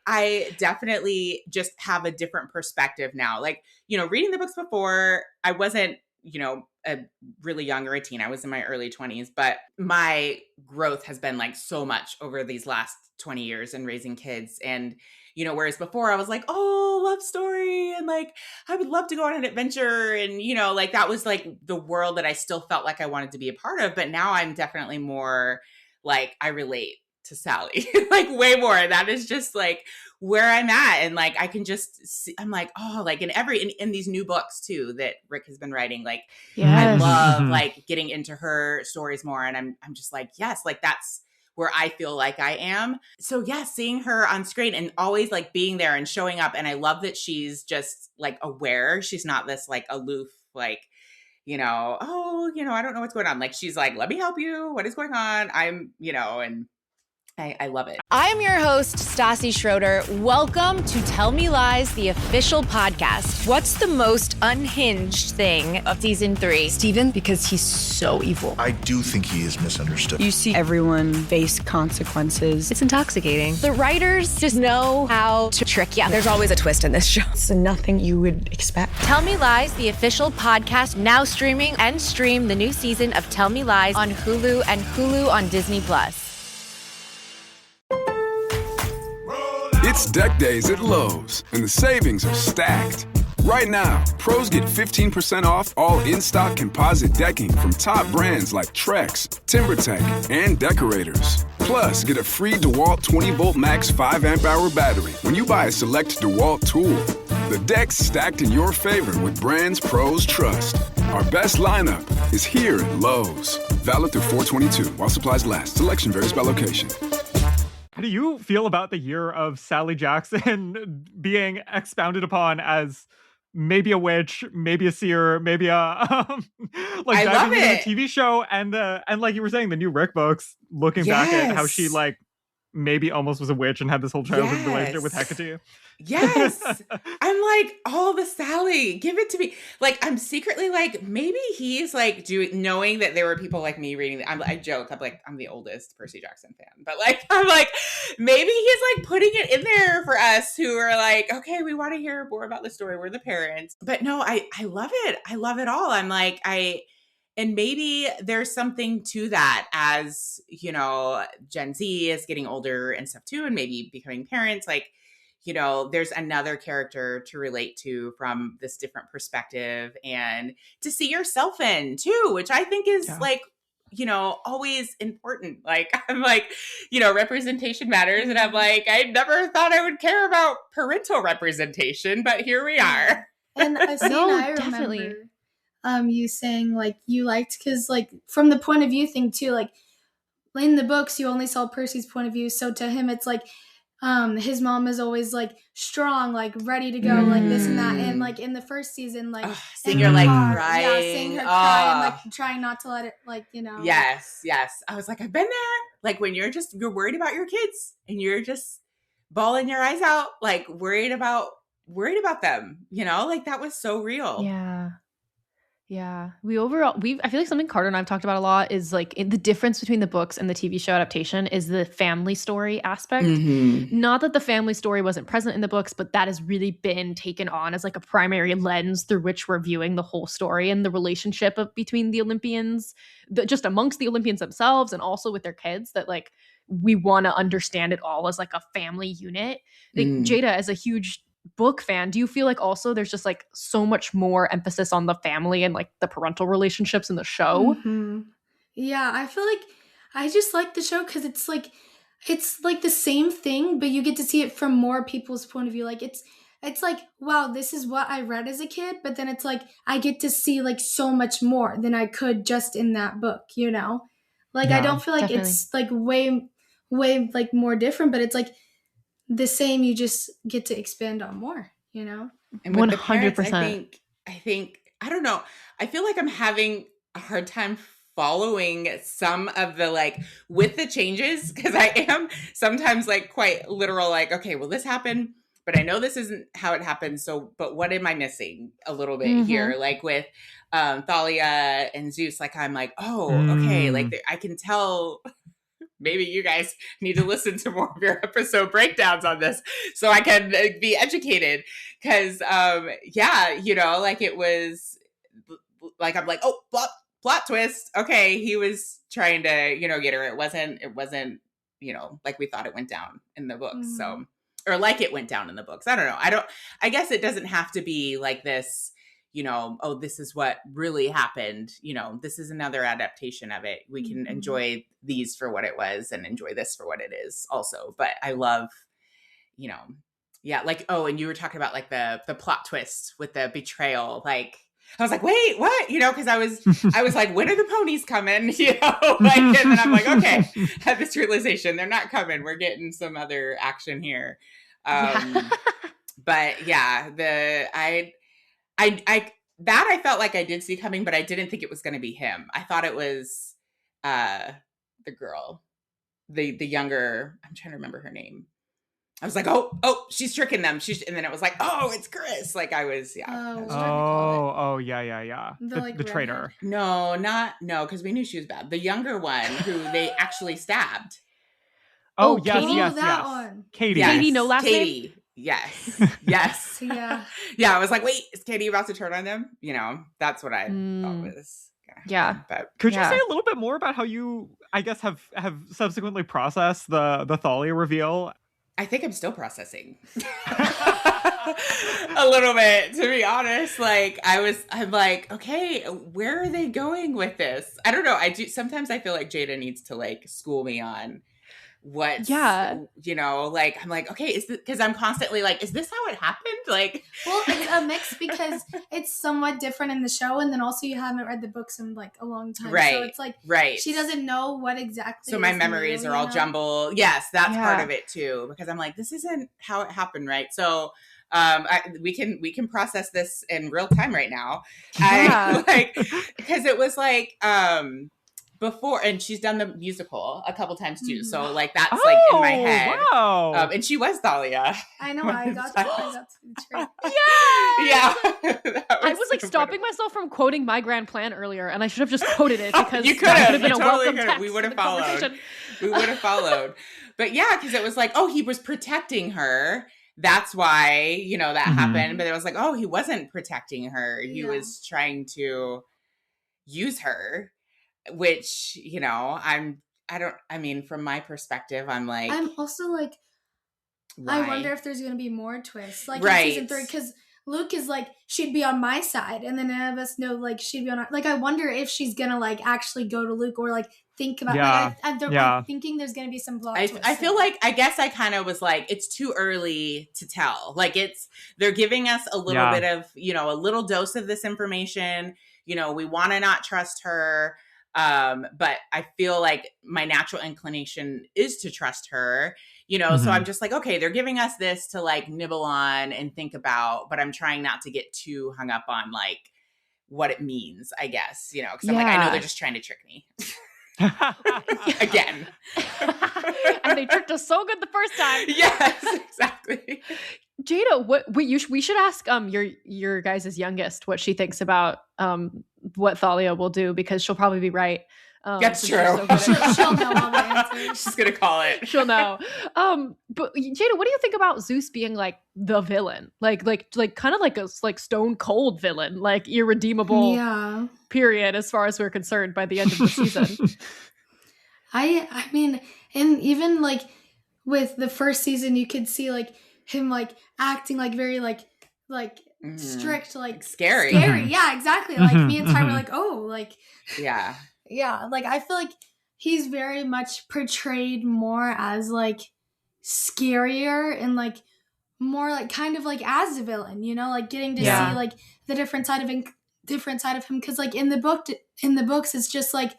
I definitely just have a different perspective now. Like, reading the books before, I wasn't, a really young or a teen. I was in my early 20s, but my growth has been like so much over these last 20 years in raising kids. And whereas before I was like, oh, love story. And like, I would love to go on an adventure. And, like that was like the world that I still felt like I wanted to be a part of. But now I'm definitely more like, I relate to Sally, like way more. That is just like where I'm at. And like, I can just see, I'm like, oh, like in these new books too, that Rick has been writing, like, I love like getting into her stories more. And I'm just like, yes, like that's where I feel like I am. So yeah, seeing her on screen and always like being there and showing up. And I love that she's just like aware. She's not this like aloof, like, I don't know what's going on. Like, she's like, let me help you. What is going on? I'm, and I love it. I'm your host, Stassi Schroeder. Welcome to Tell Me Lies, the official podcast. What's the most unhinged thing of season 3? Steven, because he's so evil. I do think he is misunderstood. You see everyone face consequences. It's intoxicating. The writers just know how to trick you. There's always a twist in this show. It's nothing you would expect. Tell Me Lies, the official podcast, now streaming, and stream the new season of Tell Me Lies on Hulu and Hulu on Disney+. It's deck days at Lowe's, and the savings are stacked. Right now, pros get 15% off all in-stock composite decking from top brands like Trex, TimberTech, and Decorators. Plus, get a free DeWalt 20-volt max 5-amp-hour battery when you buy a select DeWalt tool. The deck's stacked in your favor with brands pros trust. Our best lineup is here at Lowe's. Valid through 4/22 while supplies last. Selection varies by location. How do you feel about the year of Sally Jackson being expounded upon as maybe a witch, maybe a seer, maybe a like diving into the TV show, and like you were saying, the new Rick books, looking back at how she like maybe almost was a witch and had this whole childhood relationship with Hecate. Yes. I'm like, oh, the Sally, give it to me. Like, I'm secretly like, maybe he's like knowing that there were people like me reading. I joke, I'm like, I'm the oldest Percy Jackson fan, but like, I'm like, maybe he's like putting it in there for us who are like, okay, we want to hear more about the story. We're the parents. But no, I love it. I love it all. I'm like, And maybe there's something to that as, you know, Gen Z is getting older and stuff too, and maybe becoming parents. Like, you know, there's another character to relate to from this different perspective and to see yourself in too, which I think is like, you know, always important. Like, I'm like, you know, representation matters. And I'm like, I never thought I would care about parental representation, but here we are. And I remember you saying like you liked, because like from the point of view thing too, like in the books you only saw Percy's point of view, so to him it's like his mom is always like strong, like ready to go, like this and that, and like in the first season, like seeing her like crying, seeing her cry and like trying not to let it, like, you know. Yes. I was like, I've been there. Like when you're worried about your kids and you're just bawling your eyes out, like worried about them, you know, like that was so real. Yeah. I feel like something Carter and I've talked about a lot is like the difference between the books and the TV show adaptation is the family story aspect. Not that the family story wasn't present in the books, but that has really been taken on as like a primary lens through which we're viewing the whole story and the relationship between the Olympians, just amongst the Olympians themselves and also with their kids, that like we want to understand it all as like a family unit. Like Jada, as a huge book fan, do you feel like also there's just like so much more emphasis on the family and like the parental relationships in the show? Yeah, I feel like I just like the show because it's like the same thing, but you get to see it from more people's point of view. Like it's like, wow, this is what I read as a kid, but then it's like I get to see like so much more than I could just in that book, you know? Like I don't feel like it's like way like more different, but it's like the same, you just get to expand on more, you know? And with 100%. The parents, I think, I don't know. I feel like I'm having a hard time following some of the, like, with the changes, because I am sometimes like quite literal, like, okay, well, this happened, but I know this isn't how it happened. So, but what am I missing a little bit here? Like with Thalia and Zeus, like, I'm like, oh, okay. Like I can tell. Maybe you guys need to listen to more of your episode breakdowns on this so I can be educated. Because, yeah, you know, like it was like, I'm like, oh, plot twist. Okay, he was trying to, you know, get her. It wasn't, you know, like we thought it went down in the books. So, or like it went down in the books. I don't know. I guess it doesn't have to be like this, you know, oh, this is what really happened. You know, this is another adaptation of it. We can enjoy these for what it was and enjoy this for what it is also. But I love, you know, yeah, like, oh, and you were talking about like the plot twist with the betrayal. Like, I was like, wait, what? You know, because I was like, when are the ponies coming? You know, like, and then I'm like, okay, I had this realization. They're not coming. We're getting some other action here. But yeah, I felt like I did see coming, but I didn't think it was going to be him. I thought it was the girl, the younger. I'm trying to remember her name. I was like, oh, she's tricking them. And then it was like, oh, it's Chris. Like I was, yeah. Yeah. The traitor. No, because we knew she was bad. The younger one who they actually stabbed. Oh, yes. That one. Katie. Yes. Katie, no last Katie. name? Yes. Yeah. Yeah, I was like, wait, is Katie about to turn on them? You know, that's what I thought was gonna happen. But could you say a little bit more about how you, I guess, have subsequently processed the Thalia reveal? I think I'm still processing a little bit, to be honest. Like I'm like, okay, where are they going with this? I don't know. Sometimes I feel like Jada needs to like school me on you know, like I'm like, okay, is this, because I'm constantly like, is this how it happened? Like, well, it's a mix because it's somewhat different in the show, and then also you haven't read the books in like a long time, right? So it's like, she doesn't know what exactly. So my memories are all jumbled. Yes, that's part of it too, because I'm like, this isn't how it happened, right? So we can process this in real time right now. Because it was like before, and she's done the musical a couple times too. So like that's like in my head. Wow. And she was Thalia. I know. I got to Yeah. I was like stopping myself from quoting My Grand Plan earlier, and I should have just quoted it because you could have been a totally welcome text. We would have followed. But yeah, because it was like, oh, he was protecting her. That's why, you know, that happened. But it was like, oh, he wasn't protecting her. He was trying to, use her, which, you know, from my perspective, I'm like, I'm also like, why? I wonder if there's going to be more twists, like right. in season 3, because Luke is like, she'd be on my side, and then none of us know, like, she'd be on our, like, I wonder if she's going to, like, actually go to Luke or, like, think about, like, I'm thinking there's going to be some plot twists. I feel like, I guess I kind of was like, it's too early to tell. Like, they're giving us a little bit of, you know, a little dose of this information. You know, we want to not trust her. But I feel like my natural inclination is to trust her, you know, so I'm just like, okay, they're giving us this to like nibble on and think about, but I'm trying not to get too hung up on like what it means, I guess, you know, because I'm like, I know they're just trying to trick me. Again. And they tricked us so good the first time. Yes, exactly. Jada, we should ask your guys' youngest what she thinks about what Thalia will do, because she'll probably be right. That's true. She'll know all the answers. She's gonna call it. She'll know. But Jada, what do you think about Zeus being like the villain, like kind of like a like stone cold villain, like irredeemable? Yeah. Period. As far as we're concerned, by the end of the season. I mean, and even like with the first season, you could see like him like acting like very like strict, like scary. Yeah, exactly. Like me and Ty were like, oh, like yeah, like I feel like he's very much portrayed more as like scarier and like more like kind of like as a villain, you know, like getting to see like the different side of him, because like in the books it's just like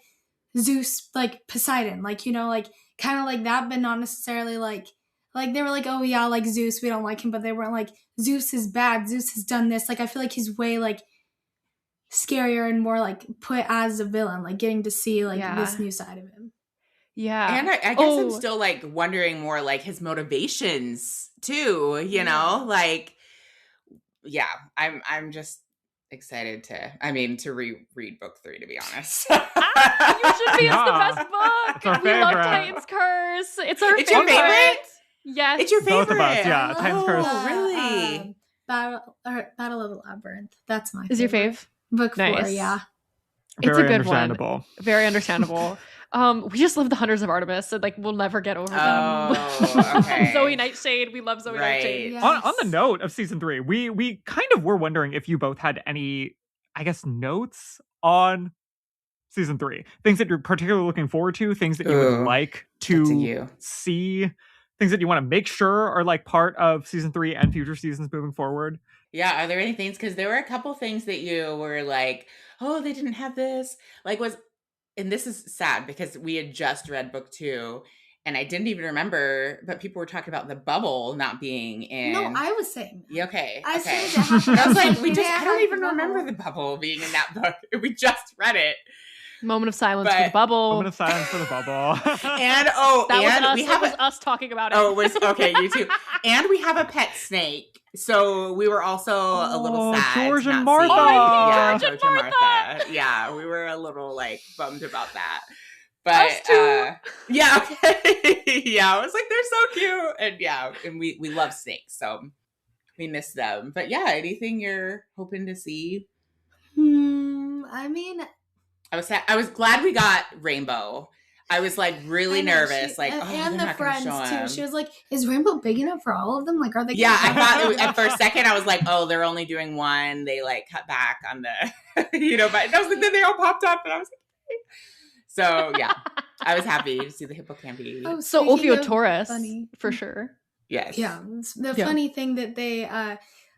Zeus, like Poseidon, like, you know, like kind of like that, but not necessarily like they were like, oh yeah, like Zeus, we don't like him, but they weren't like Zeus is bad, Zeus has done this. Like I feel like he's way like scarier and more like put as a villain, like getting to see like this new side of him. Yeah. And I guess I'm still like wondering more like his motivations too, you know, like, yeah, I'm just excited to reread book 3, to be honest. You should be. It's the best book. We love Titan's Curse. It's your favorite? Yes. It's your favorite. Both of us, yeah. Titan's Curse. Oh, really? Battle of the Labyrinth. That's my favorite. Is your fave? Book 4, yeah. It's a good understandable. one. Very understandable. We just love the Hunters of Artemis, so like we'll never get over them. Oh, okay. Zoe Nightshade, we love Zoe Nightshade. Yes. On the note of season 3, we kind of were wondering if you both had any, I guess, notes on season 3, things that you're particularly looking forward to, things that you would like to see, things that you want to make sure are like part of season 3 and future seasons moving forward. Yeah, are there any things? Because there were a couple things that you were like, oh, they didn't have this. Like and this is sad because we had just read book 2 and I didn't even remember, but people were talking about the bubble not being in. No, I was saying that. Yeah, okay. I okay. said that. I was like, I don't even remember the bubble being in that book. We just read it. Moment of silence for the bubble. Moment of silence for the bubble. That was us talking about it. Oh, it was okay, you too. And we have a pet snake. So we were also a little sad. George and not Martha. seeing- George and Martha. Yeah, we were a little like bummed about that. But us too. yeah, okay. Yeah, I was like, they're so cute. And yeah, and we love snakes, so we miss them. But yeah, anything you're hoping to see? I mean, I was glad we got Rainbow. I was like really nervous, like, and they're the not gonna friends show too. him. She was like, "Is Rainbow big enough for all of them? Like, are they?" Yeah, I thought for a second I was like, "Oh, they're only doing one." They like cut back on the, But I was like, then they all popped up, and I was like, okay. So yeah, I was happy to see the hippocampy. Oh, so Ophiotaurus, for sure. Yes. Yeah. The funny thing that they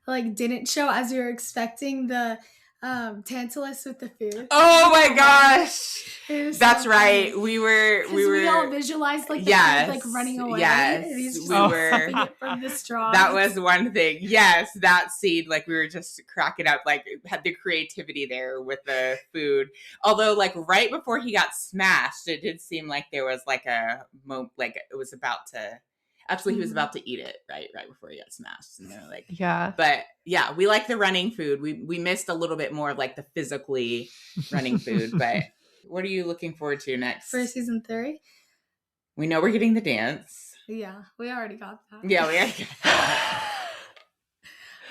like didn't show as we were expecting, the Tantalus with the food. Oh my gosh. That's so right. funny. We all visualized like the food like running away. Yes. And he's just we were it from the straw. That was one thing. Yes, that scene, like we were just cracking up, like had the creativity there with the food. Although like right before he got smashed, it did seem like there was like a moment, like it was about to he was about to eat it right before he got smashed. And they're like, yeah. But yeah, we like the running food. We missed a little bit more of like the physically running food. But what are you looking forward to next? For season 3? We know we're getting the dance. Yeah, we already got that. Yeah, we already got that.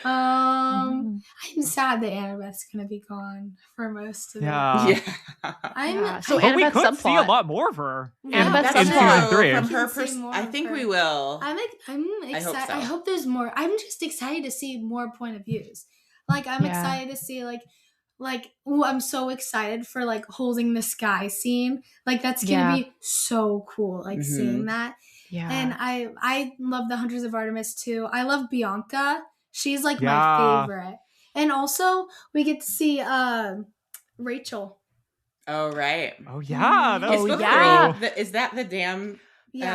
I'm sad that Annabeth's gonna be gone for most of it. So but we Annabeth's could see a subplot. lot more of her. Annabeth's in season 3. From her I think we will. I'm excited. so. I hope there's more. I'm just excited to see more point of views. Like I'm excited to see I'm so excited for like holding the sky scene. Like that's gonna be so cool. Like seeing that. Yeah. And I love the Hunters of Artemis too. I love Bianca. She's like my favorite. And also we get to see Rachel. Oh right. Oh yeah. Is that the damn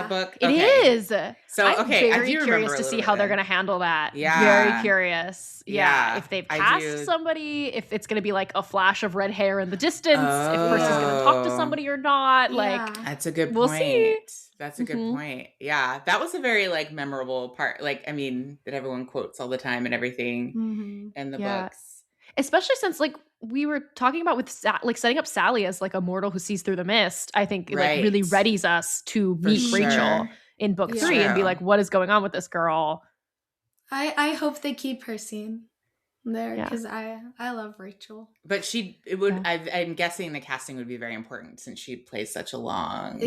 book? It is. So I'm very curious to see how they're going to handle that. Yeah. Very curious. Yeah. If they've cast somebody, if it's going to be like a flash of red hair in the distance, if Percy's going to talk to somebody or not. Like, that's a good point. We'll see. That's a good point. Yeah. That was a very like memorable part. Like, I mean, that everyone quotes all the time and everything in the books. Especially since like we were talking about with like setting up Sally as like a mortal who sees through the mist. I think like really readies us to meet Rachel in book 3 and be like, what is going on with this girl? I hope they keep her scene there because I love Rachel. But I'm guessing the casting would be very important since she plays such a long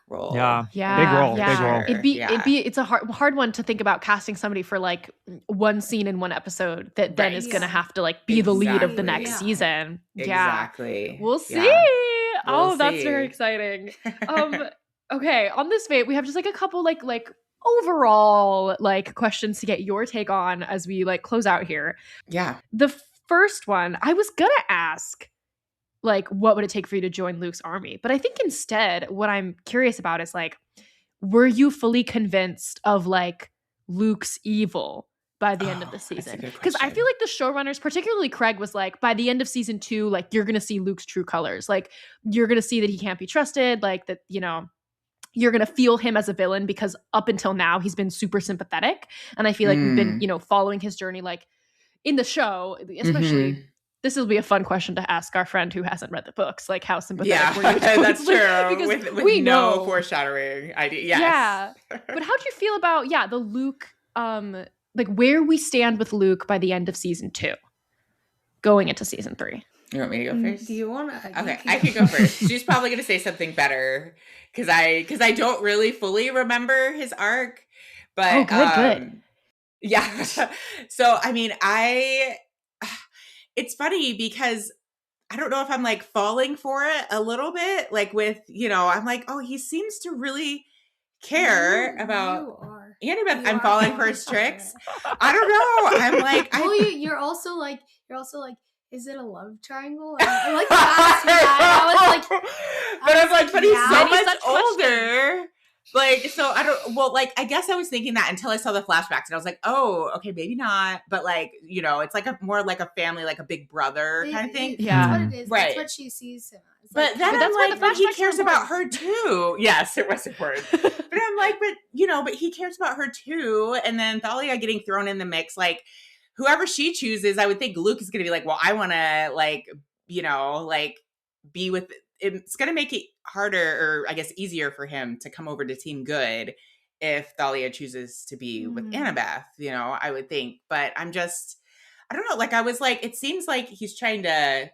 role. Big role. It's a hard one to think about casting somebody for like one scene in one episode that then is going to have to like be the lead of the next season. Exactly. We'll see. That's very exciting. Okay, on this vein, we have just like a couple like overall like questions to get your take on as we like close out here. Yeah. The first one, I was gonna ask like what would it take for you to join Luke's army? But I think instead what I'm curious about is like, were you fully convinced of like Luke's evil by the end of the season? Because I feel like the showrunners, particularly Craig, was like, by the end of season 2, like you're gonna see Luke's true colors. Like you're gonna see that he can't be trusted, like that, you know, you're going to feel him as a villain because up until now he's been super sympathetic. And I feel like we've been, you know, following his journey, like in the show, especially this will be a fun question to ask our friend who hasn't read the books. Like how sympathetic were you? That's true. Because with we no know. foreshadowing idea. Yes. Yeah. But how'd you feel about, the Luke, like where we stand with Luke by the end of season 2 going into season 3? You want me to go first? Do you want to? Okay, I can go first. She's probably going to say something better because I don't really fully remember his arc. But good. Yeah. So I mean, it's funny because I don't know if I'm like falling for it a little bit. Like with, you know, I'm like, oh, he seems to really care about Annabeth. I'm falling for his tricks. I don't know. I'm like, you're also like. Is it a love triangle? I like to ask that. But he's so much older. Like, so I don't, well, like, I guess I was thinking that until I saw the flashbacks and I was like, oh, okay, maybe not. But like, you know, it's like more like a family, like a big brother kind of thing. That's what it is. Right. That's what she sees him as. But then I'm like, but he cares about her too. Yes, it was important. But I'm like, but you know, but he cares about her too. And then Thalia getting thrown in the mix, like, whoever she chooses, I would think Luke is going to be like, well, I want to like, you know, like be with, it's going to make it harder or I guess easier for him to come over to Team Good if Thalia chooses to be with Annabeth, you know, I would think. But I don't know. Like I was like, it seems like he's trying to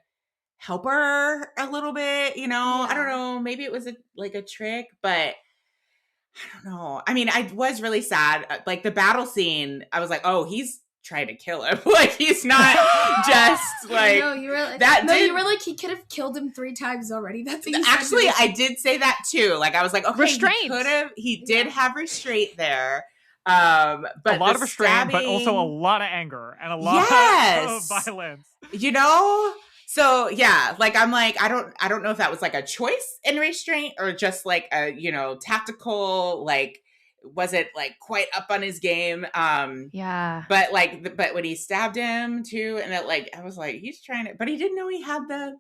help her a little bit, you know, I don't know. Maybe it was like a trick, but I don't know. I mean, I was really sad. Like the battle scene, I was like, oh, he's trying to kill him. Like he's not just like you were like, that. You were like he could have killed him 3 times already. That's what you actually I did say that too. Like I was like, okay, restraint. He did have restraint there. But a lot of restraint, but also a lot of anger and a lot of violence. You know. So yeah, like I'm like I don't know if that was like a choice in restraint or just like a, you know, tactical, like wasn't like quite up on his game. But like but when he stabbed him too, and that like I was like he's trying to, but he didn't know he had the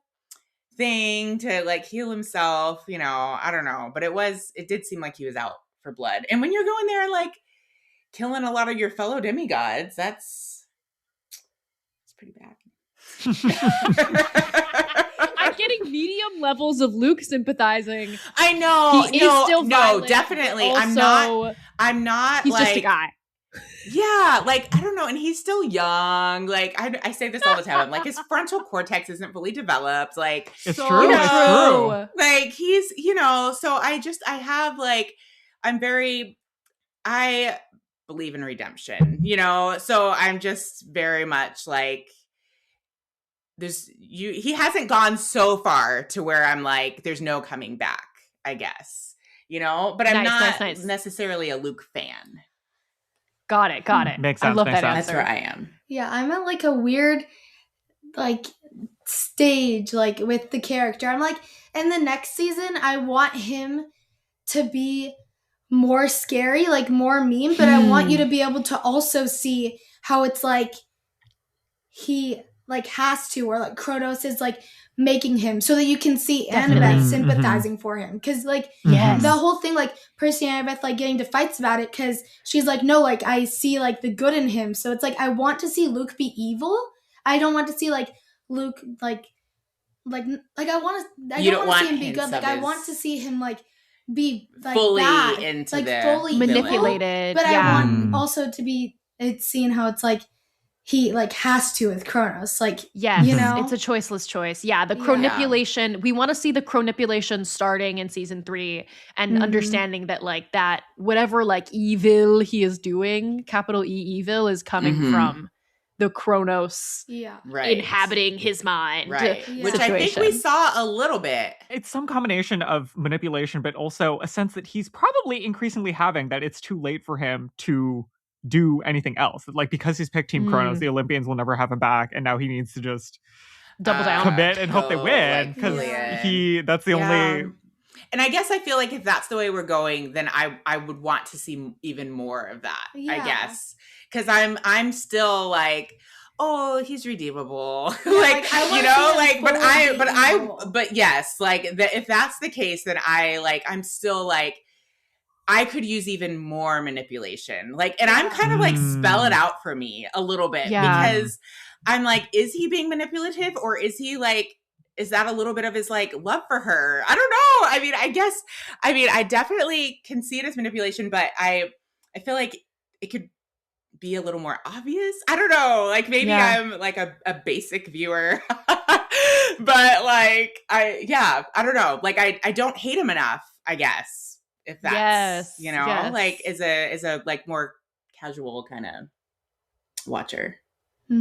thing to like heal himself, you know. I don't know, but it did seem like he was out for blood. And when you're going there like killing a lot of your fellow demigods, it's pretty bad. I'm getting medium levels of Luke sympathizing. I know. He is still violent, definitely. also, I'm not he's like, just a guy. Yeah, like, I don't know. And he's still young. Like, I say this all the time. Like, his frontal cortex isn't fully developed. Like, It's So true. true. It's true. like, he's, so I have, like, I believe in redemption, so I'm just very much like, he hasn't gone so far to where I'm like, there's no coming back, I guess, but I'm not necessarily a Luke fan. Got it. Makes sense. I love makes that sense. answer. That's where I am. Yeah, I'm at like a weird like stage like with the character. I'm like, in the next season, I want him to be more scary, like more meme, but I want you to be able to also see how it's like he like has to, or like Kronos is like making him, so that you can see Annabeth sympathizing for him, because like the whole thing, like Percy and Annabeth like getting to fights about it, because she's like, no, like I see like the good in him, so it's like I want to see Luke be evil. I don't want to see like Luke like I don't want to see him be good. Like I want to see him like be like fully bad, into like the fully manipulated, evil, but I want also to be seeing how it's like he like has to with Kronos, like yes, it's a choiceless choice. Yeah, the chronipulation. We want to see the chronipulation starting in season 3, and understanding that like that whatever like evil he is doing, capital E evil, is coming from the Kronos inhabiting his mind. Right. Which I think we saw a little bit. It's some combination of manipulation, but also a sense that he's probably increasingly having that it's too late for him to do anything else. Like, because he's picked Team Kronos, the Olympians will never have him back, and now he needs to just double down, commit, and hope they win, because that's the only. And I guess I feel like if that's the way we're going, then I would want to see even more of that. I guess, because I'm still like, oh, he's redeemable. Like but yes, like if that's the case, then I'm still like, I could use even more manipulation. Like, and I'm kind of like, spell it out for me a little bit, because I'm like, is he being manipulative, or is he like, is that a little bit of his like love for her? I don't know. I definitely can see it as manipulation, but I feel like it could be a little more obvious. I don't know. Like, maybe I'm like a basic viewer, but like, I don't know. Like, I don't hate him enough, I guess. If that's, like is a like more casual kind of watcher.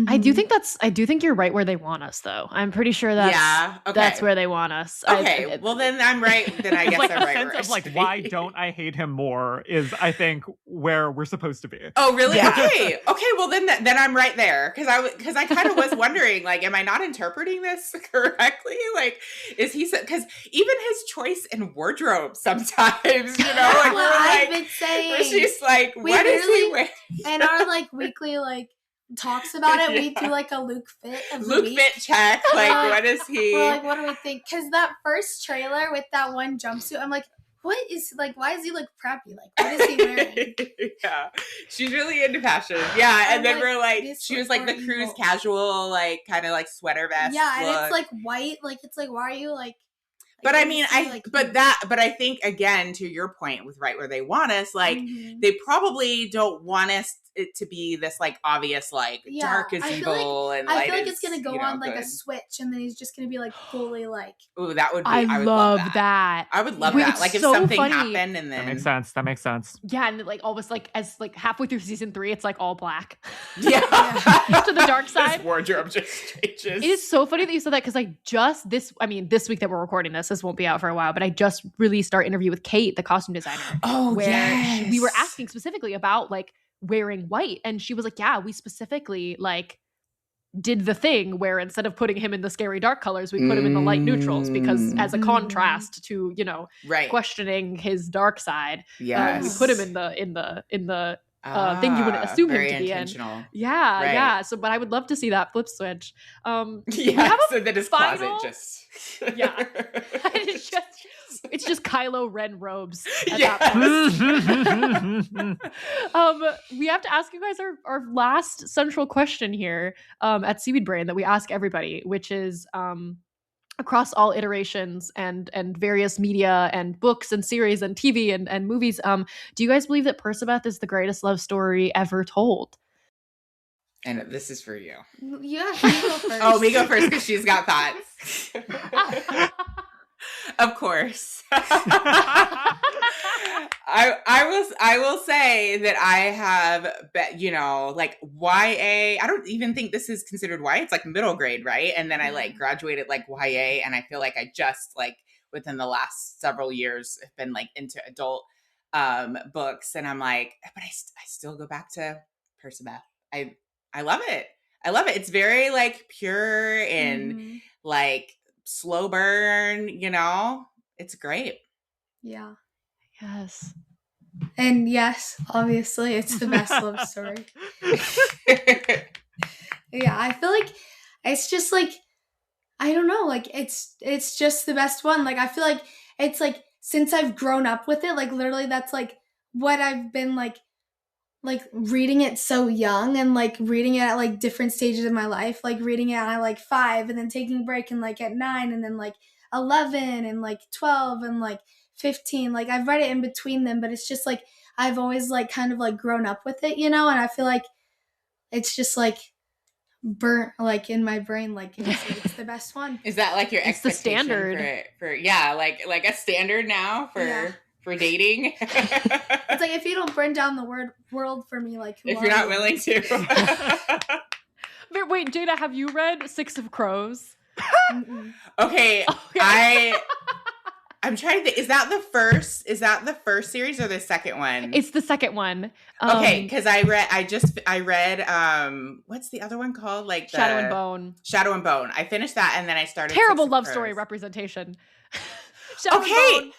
I do think you're right where they want us, though. I'm pretty sure that's where they want us. Okay, well then I'm right. Then I guess like I'm right. Sense of like, why don't I hate him more is, I think, where we're supposed to be. Oh, really? Yeah. Okay. Well, then I'm right there, because I kind of was wondering, like, am I not interpreting this correctly? Like, is he? Because even his choice in wardrobe sometimes, like, I've been saying, she's like, what is he wearing? And our like weekly like talks about it, we do like a Luke fit of the week. Fit check. Like, what is he? We're like, what do we think? Because that first trailer with that one jumpsuit, I'm like, what is, like, why is he look preppy? Like, what is he wearing? Yeah, she's really into fashion. Yeah, and then we're like, she was like the cruise casual, like, kind of like sweater vest. Yeah, and look. it's like white. Like, it's like, why are you like? But I mean, but I think, again, to your point, with right where they want us, like, they probably don't want us it to be this like obvious like dark is evil, and I feel like it's gonna go on like a switch, and then he's just gonna be like fully like. Ooh, that would be. I would love that. I would love that. Like, if something happened, and then that makes sense. Yeah, and like almost like as like halfway through season 3, it's like all black. Yeah, to the dark side. His wardrobe just changes. It is so funny that you said that, because like just this week that we're recording this won't be out for a while, but I just released our interview with Kate, the costume designer. Oh, where we were asking specifically about like wearing white, and she was like, yeah, we specifically like did the thing where instead of putting him in the scary dark colors, we put him in the light neutrals, because as a contrast to questioning his dark side, we put him in the thing you would assume him to be in. Yeah. So, but I would love to see that flip switch. So that his closet just it's just Kylo Ren robes at that point. We have to ask you guys our last central question here at Seaweed Brain that we ask everybody, which is across all iterations and various media and books and series and TV and movies. Do you guys believe that Percabeth is the greatest love story ever told? And this is for you. Yeah, you go first. Oh, me go first because she's got thoughts. Of course. I will say that I have, like YA. I don't even think this is considered YA. It's like middle grade, right? And then I like graduated like YA, and I feel like I just like within the last several years have been like into adult books, and I'm like, but I still go back to Percabeth. I love it. I love it. It's very like pure and like slow burn, it's great. Yeah. Yes. And yes, obviously it's the best love story. Yeah, I feel like it's just like, I don't know, like it's just the best one. Like I feel like it's like since I've grown up with it, like literally that's like what I've been like reading it so young and like reading it at like different stages of my life, like reading it at like 5 and then taking a break and like at 9 and then like 11 and like 12 and like 15. Like I've read it in between them, but it's just like I've always like kind of like grown up with it, and I feel like it's just like burnt like in my brain, like it's the best one. Is that like your it's the expectation standard for like a standard now for dating? It's like if you don't burn down the world for me, like if you're not willing to. Wait, Jada, have you read Six of Crows? Okay. I'm trying to think. Is that the first series or the second one? It's the second one. Okay, because I read what's the other one called? Like Shadow and Bone. Shadow and Bone. I finished that and then I started terrible love story representation. Shadow and Bone,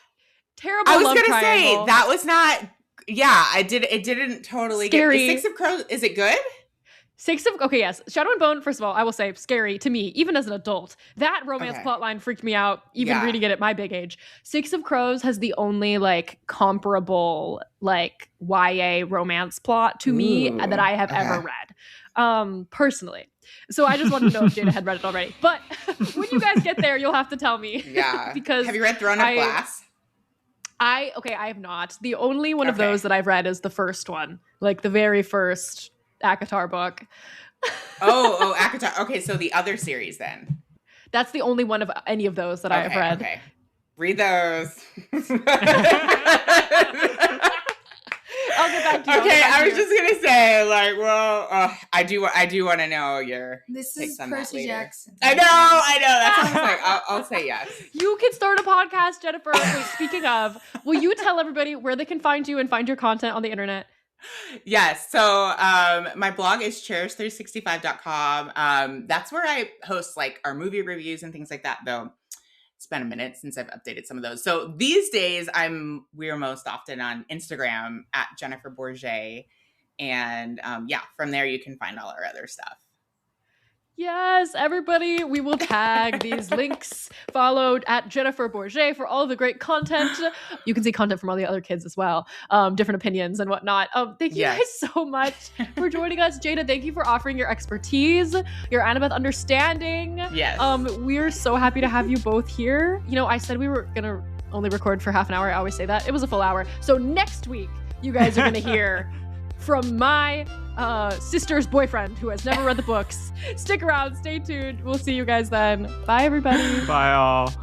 terrible. I was love gonna triangle. say that was not. Yeah, it didn't totally scary. Six of Crows. Is it good? Yes. Shadow and Bone, first of all, I will say scary to me, even as an adult. That romance plotline freaked me out, even reading it at my big age. Six of Crows has the only like comparable like YA romance plot to me that I have ever read, personally. So I just wanted to know if Jada had read it already. But when you guys get there, you'll have to tell me. Yeah. Because have you read Throne of Glass? I have not. The only one of those that I've read is the first one, like the very first ACOTAR book. oh, ACOTAR. Okay, so the other series then. That's the only one of any of those that I have read. Okay. Read those. I'll get back to you. Okay, I was just gonna say, like, well, I do want to know your. This is Percy Jackson. I know. That's what I was like. I'll say yes. You can start a podcast, Jennifer. Wait, speaking of, will you tell everybody where they can find you and find your content on the internet? Yes. So my blog is cherish365.com. That's where I host like our movie reviews and things like that, though. It's been a minute since I've updated some of those. So these days we're most often on Instagram at Jennifer Borget. And from there you can find all our other stuff. Yes, everybody, we will tag these links followed at Jennifer Borget for all the great content. You can see content from all the other kids as well, different opinions and whatnot. Thank you guys so much for joining us. Jada, thank you for offering your expertise, your Annabeth understanding. Yes. We're so happy to have you both here. I said we were going to only record for half an hour. I always say that. It was a full hour. So next week, you guys are going to hear from my sister's boyfriend who has never read the books. Stick around, stay tuned. We'll see you guys then. Bye, everybody. Bye, all.